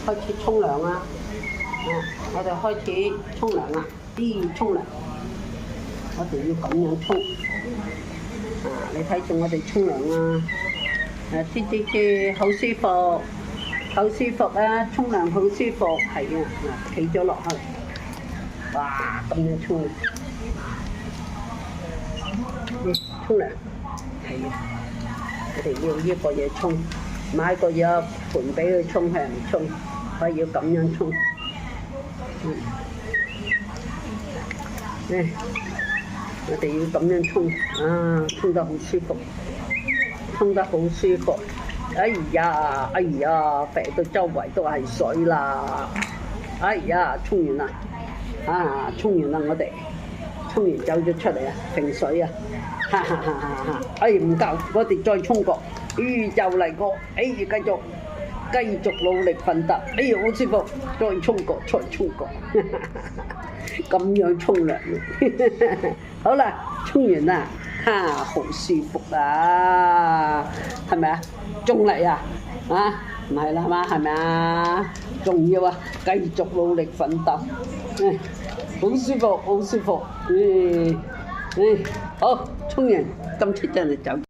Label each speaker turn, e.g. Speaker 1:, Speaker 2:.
Speaker 1: 開始沖涼啊！我哋開始沖涼啦，沖涼，我哋要咁樣沖。你睇住我哋沖涼啊！好舒服，好舒服啊！沖涼好舒服，係啊！企咗落去，哇！咁樣沖，沖涼，係啊！我哋要呢個嘢沖，買個嘢盆俾佢沖，係唔沖，可以要咁樣沖。我哋要咁樣沖，沖得好舒服，沖得好舒服。哎呀，肥到周圍都係水啦！哎呀，沖完啦，沖完啦，我哋沖完走咗出嚟啊，停水啊！哈哈哈哈哈！哎，唔夠，我哋再沖過，又嚟過，繼續努力奮鬥，哎呀好舒服，再沖過，咁樣沖涼，好啦，沖完啦，好舒服啊，係咪啊？仲嚟啊？唔係啦嘛，係咪啊？仲要啊，繼續努力奮鬥，好舒服，好舒服，好，沖完，今次真係走咗。